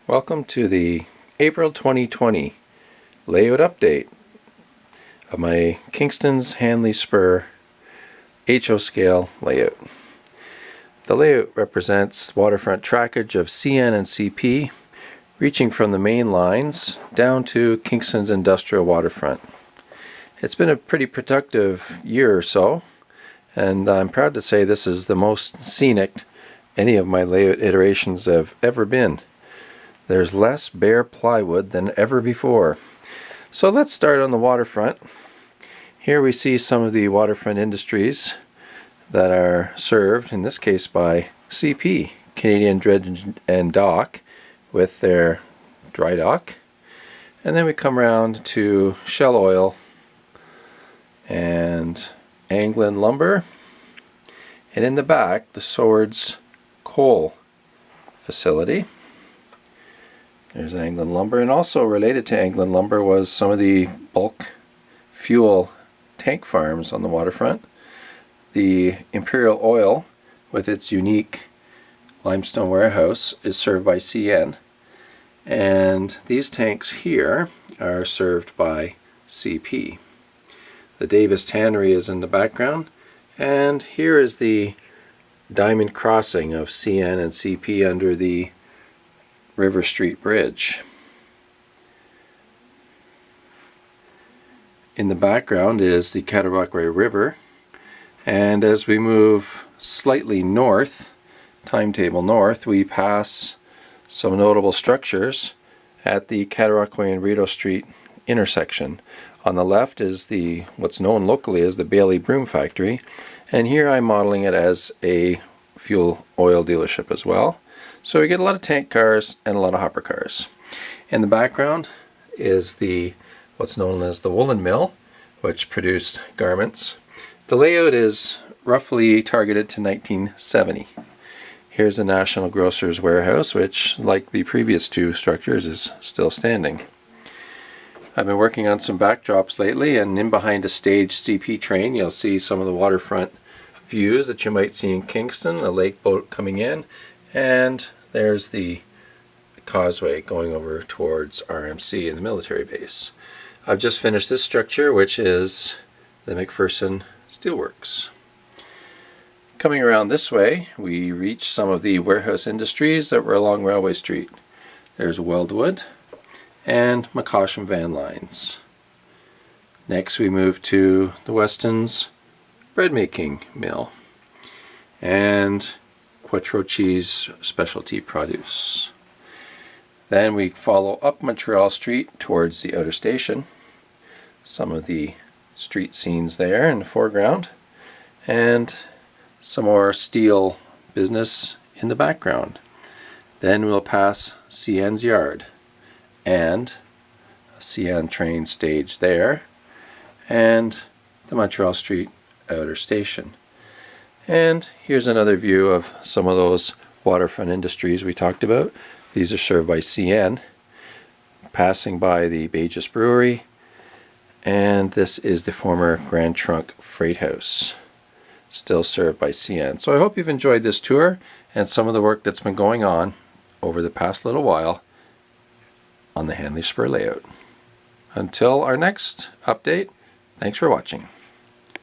Welcome to the April 2020 layout update of my Kingston's Hanley Spur HO scale layout. The layout represents waterfront trackage of CN and CP reaching from the main lines down to Kingston's industrial waterfront. It's been a pretty productive year or so, and I'm proud to say this is the most scenic any of my layout iterations have ever been. There's less bare plywood than ever before. So let's start on the waterfront. Here we see some of the waterfront industries that are served, in this case by CP, Canadian Dredge and Dock, with their dry dock. And then we come around to Shell Oil and Anglin Lumber. And in the back, the Swords Coal facility. There's Anglin Lumber, and also related to Anglin Lumber was some of the bulk fuel tank farms on the waterfront. The Imperial Oil, with its unique limestone warehouse, is served by CN, and these tanks here are served by CP. The Davis Tannery is in the background, and here is the diamond crossing of CN and CP under the River Street Bridge. In the background is the Cataraqui River, and as we move slightly north, timetable north, we pass some notable structures at the Cataraqui and Rideau Street intersection. On the left is what's known locally as the Bailey Broom Factory, and here I'm modeling it as a fuel oil dealership as well. So we get a lot of tank cars and a lot of hopper cars. In the background is what's known as the woolen mill, which produced garments. The layout is roughly targeted to 1970. Here's the National Grocer's Warehouse, which, like the previous two structures, is still standing. I've been working on some backdrops lately, and in behind a staged CP train you'll see some of the waterfront views that you might see in Kingston, a lake boat coming in, and there's the causeway going over towards RMC in the military base. I've just finished this structure, which is the McPherson Steelworks. Coming around this way, we reach some of the warehouse industries that were along Railway Street. There's Weldwood and McCosham Van Lines. Next we move to the Weston's bread making mill and Quattro Cheese Specialty Produce. Then we follow up Montreal Street towards the outer station. Some of the street scenes there in the foreground, and some more steel business in the background. Then we'll pass CN's yard and a CN train stage there, and the Montreal Street outer station. And here's another view of some of those waterfront industries we talked about. These are served by CN, passing by the Bages Brewery, and this is the former Grand Trunk Freight House, still served by CN. So I hope you've enjoyed this tour and some of the work that's been going on over the past little while on the Hanley Spur layout. Until our next update, thanks for watching.